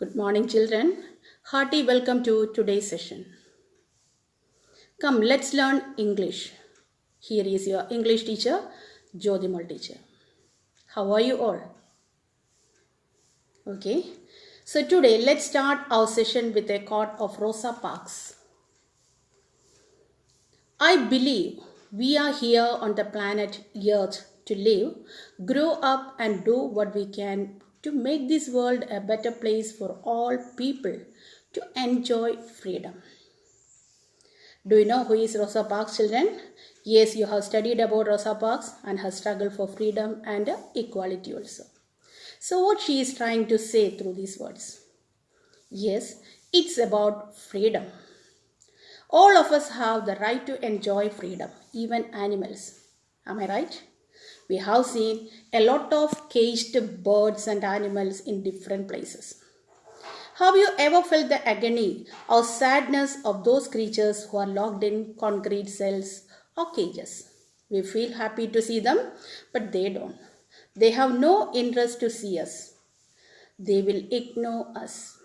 Good morning, children. Hearty welcome to today's session. Come, let's learn English. Here is your English teacher, Jyothimal teacher. How are you all? Okay. So today, let's start our session with a quote of Rosa Parks. I believe we are here on the planet Earth to live, grow up, and do what we can to make this world a better place for all people to enjoy freedom. Do you know who is Rosa Parks, children? Yes, you have studied about Rosa Parks and her struggle for freedom and equality also. So what she is trying to say through these words? Yes, it's about freedom. All of us have the right to enjoy freedom, even animals. Am I right? We have seen a lot of caged birds and animals in different places. Have you ever felt the agony or sadness of those creatures who are locked in concrete cells or cages? We feel happy to see them, but they don't. They have no interest to see us. They will ignore us.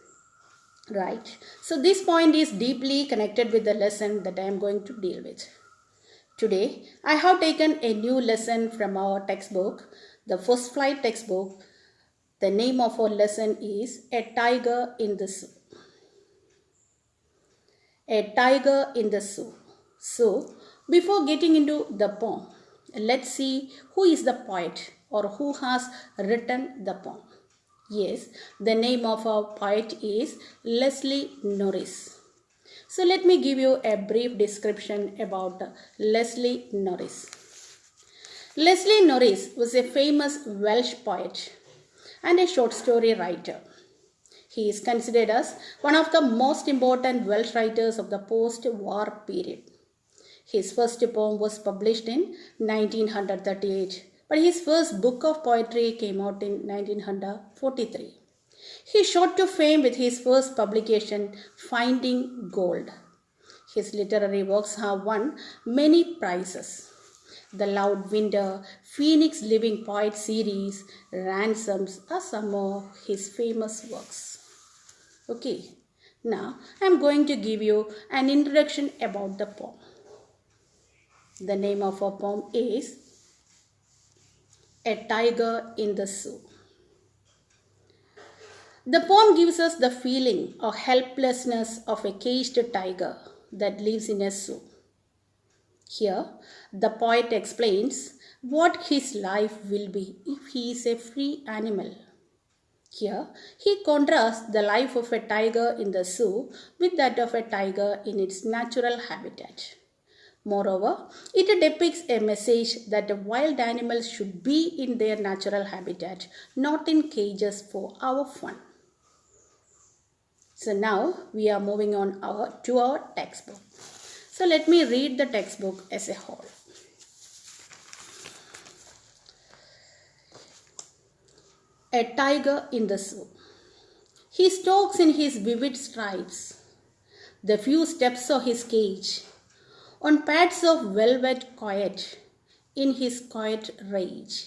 Right? So this point is deeply connected with the lesson that I am going to deal with. Today, I have taken a new lesson from our textbook, the First Flight textbook. The name of our lesson is A Tiger in the Zoo. A Tiger in the Zoo. So, before getting into the poem, let's see who is the poet or who has written the poem. Yes, the name of our poet is Leslie Norris. So, let me give you a brief description about Leslie Norris. Leslie Norris was a famous Welsh poet and a short story writer. He is considered as one of the most important Welsh writers of the post-war period. His first poem was published in 1938, but his first book of poetry came out in 1943. He shot to fame with his first publication, Finding Gold. His literary works have won many prizes. The Loud Winter, Phoenix Living Poet series, Ransoms are some of his famous works. Okay, now I am going to give you an introduction about the poem. The name of our poem is A Tiger in the Zoo. The poem gives us the feeling of helplessness of a caged tiger that lives in a zoo. Here, the poet explains what his life will be if he is a free animal. Here, he contrasts the life of a tiger in the zoo with that of a tiger in its natural habitat. Moreover, it depicts a message that wild animals should be in their natural habitat, not in cages for our fun. So now we are moving on to our textbook. So let me read the textbook as a whole. A Tiger in the Zoo. He stalks in his vivid stripes, the few steps of his cage, on pads of velvet quiet, in his quiet rage.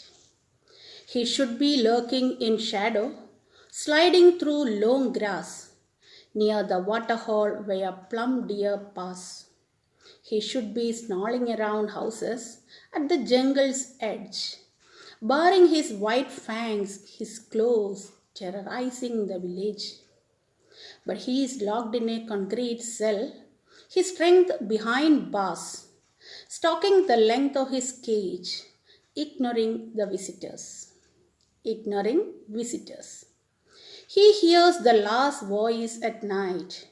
He should be lurking in shadow, sliding through long grass, near the waterhole where plum deer pass. He should be snarling around houses at the jungle's edge, baring his white fangs, his claws, terrorizing the village. But he is locked in a concrete cell, his strength behind bars, stalking the length of his cage, ignoring the visitors. Ignoring visitors. He hears the last voice at night,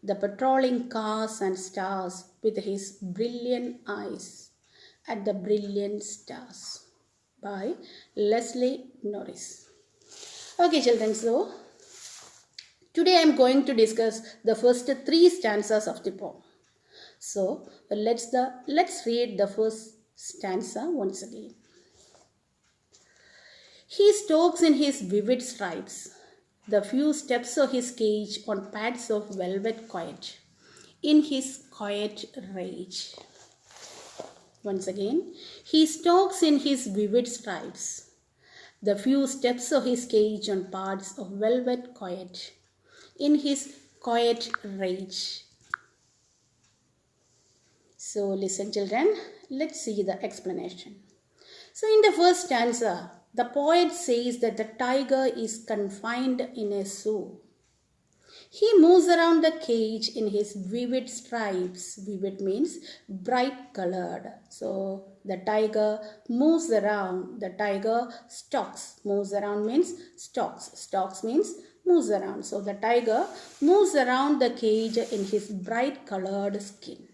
the patrolling cars and stars with his brilliant eyes at the brilliant stars. By Leslie Norris. Okay, children, so today I am going to discuss the first three stanzas of the poem. So let's read the first stanza once again. He stalks in his vivid stripes, the few steps of his cage on pads of velvet quiet, in his quiet rage. Once again, he stalks in his vivid stripes, the few steps of his cage on pads of velvet quiet, in his quiet rage. So listen children, let's see the explanation. So in the first stanza, the poet says that the tiger is confined in a zoo. He moves around the cage in his vivid stripes. Vivid means bright colored. So the tiger moves around. The tiger stalks. Moves around means stalks. Stalks means moves around. So the tiger moves around the cage in his bright colored skin.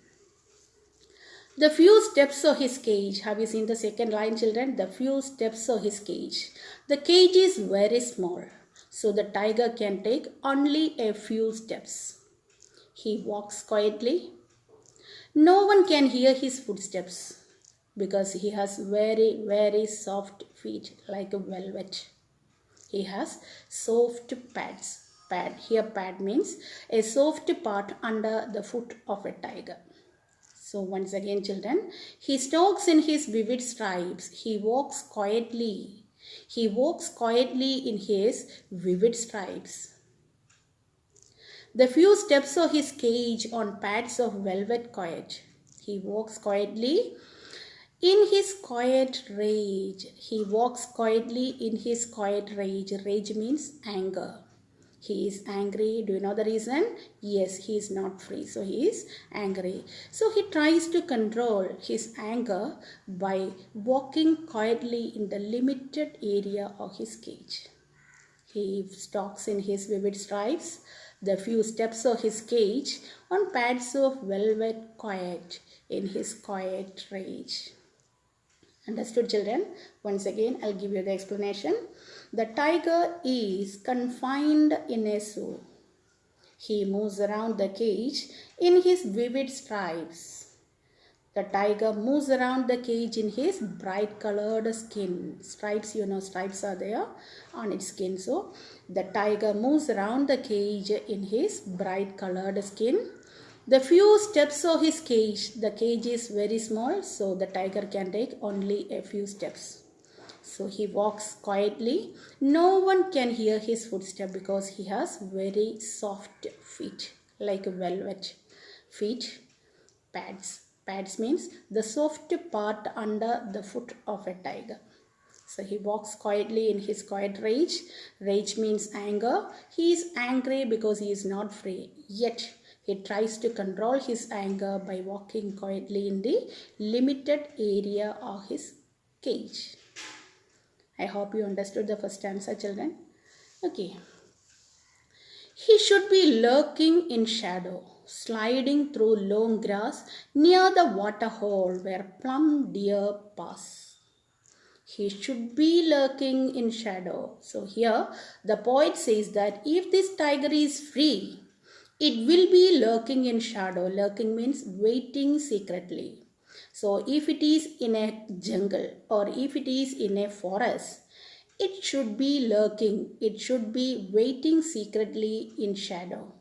The few steps of his cage. Have you seen the second line, children? The few steps of his cage. The cage is very small, so the tiger can take only a few steps. He walks quietly. No one can hear his footsteps because he has very, very soft feet like a velvet. He has soft pads. Pad means a soft part under the foot of a tiger. So once again children, he stalks in his vivid stripes. He walks quietly. He walks quietly in his vivid stripes. The few steps of his cage on pads of velvet quiet. He walks quietly in his quiet rage. He walks quietly in his quiet rage. Rage means anger. He is angry. Do you know the reason? Yes, he is not free. So he is angry. So he tries to control his anger by walking quietly in the limited area of his cage. He stalks in his vivid stripes, the few steps of his cage on pads of velvet quiet in his quiet rage. Understood children? Once again, I'll give you the explanation. The tiger is confined in a zoo. He moves around the cage in his vivid stripes. The tiger moves around the cage in his bright colored skin. Stripes, you know, stripes are there on its skin. So, the tiger moves around the cage in his bright colored skin. The few steps of his cage, the cage is very small, so the tiger can take only a few steps. So he walks quietly. No one can hear his footstep because he has very soft feet, like velvet feet. Pads. Pads means the soft part under the foot of a tiger. So he walks quietly in his quiet rage. Rage means anger. He is angry because he is not free. Yet he tries to control his anger by walking quietly in the limited area of his cage. I hope you understood the first answer, children. Okay. He should be lurking in shadow, sliding through long grass near the water hole where plump deer pass. He should be lurking in shadow. So here the poet says that if this tiger is free, it will be lurking in shadow. Lurking means waiting secretly. So if it is in a jungle or if it is in a forest, it should be lurking. It should be waiting secretly in shadow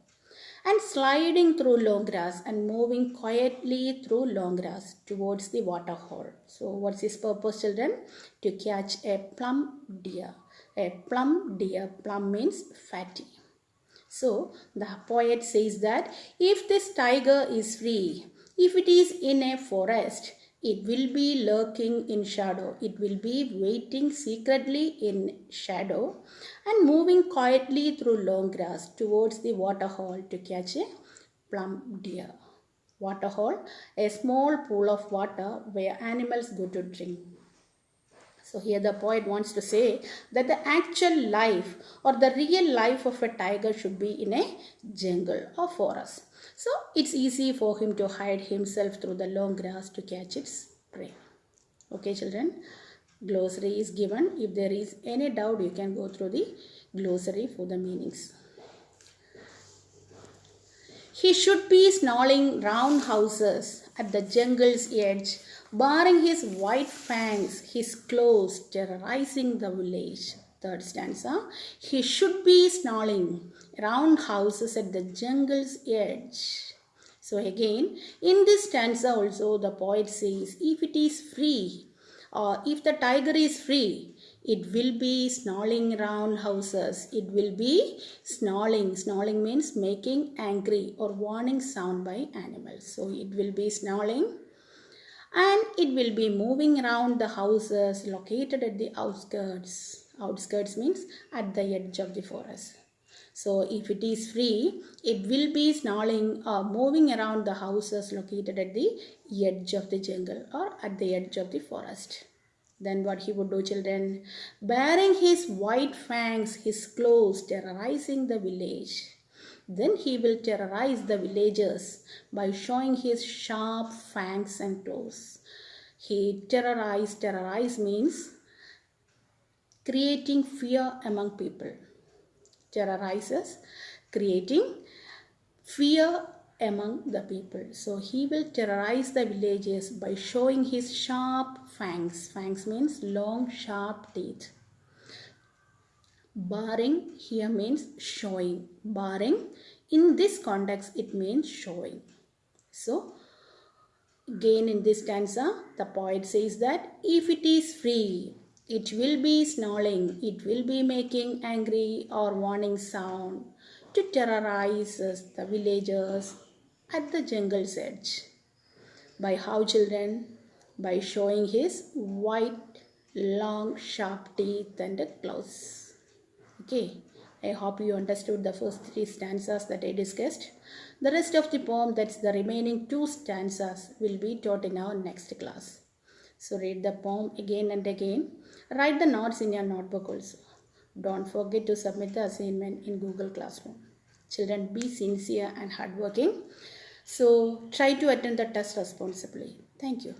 and sliding through long grass and moving quietly through long grass towards the water hole. So what's his purpose, children? To catch a plump deer. A plump deer. Plump means fatty. So the poet says that if this tiger is free, if it is in a forest, it will be lurking in shadow. It will be waiting secretly in shadow and moving quietly through long grass towards the water hole to catch a plump deer. Water hole, a small pool of water where animals go to drink. So here the poet wants to say that the actual life or the real life of a tiger should be in a jungle or forest. So it's easy for him to hide himself through the long grass to catch its prey. Okay children, glossary is given. If there is any doubt, you can go through the glossary for the meanings. He should be snarling round houses at the jungle's edge, baring his white fangs, his claws, terrorizing the village. Third stanza. He should be snarling round houses at the jungle's edge. So again, in this stanza also the poet says, if it is free, or if the tiger is free, It will be snarling around houses. It will be snarling. Snarling means making angry or warning sound by animals. So it will be snarling, and it will be moving around the houses located at the outskirts. Outskirts means at the edge of the forest. So if it is free, it will be snarling or moving around the houses located at the edge of the jungle or at the edge of the forest. Then what he would do, children? Baring his white fangs, his claws, terrorizing the village. Then he will terrorize the villagers by showing his sharp fangs and claws. Terrorize means creating fear among people. Terrorizes, creating fear among the people. So he will terrorize the villages by showing his sharp fangs. Fangs means long sharp teeth. Baring here means showing. Baring in this context it means showing. So again in this stanza the poet says that if it is free, it will be snarling, it will be making angry or warning sound to terrorize the villagers at the jungle's edge. By how, children? By showing his white, long, sharp teeth and claws. Okay, I hope you understood the first 3 stanzas that I discussed. The rest of the poem, that's the remaining 2 stanzas, will be taught in our next class. So read the poem again and again. Write the notes in your notebook also. Don't forget to submit the assignment in Google Classroom. Children, be sincere and hardworking. So try to attend the test responsibly. Thank you.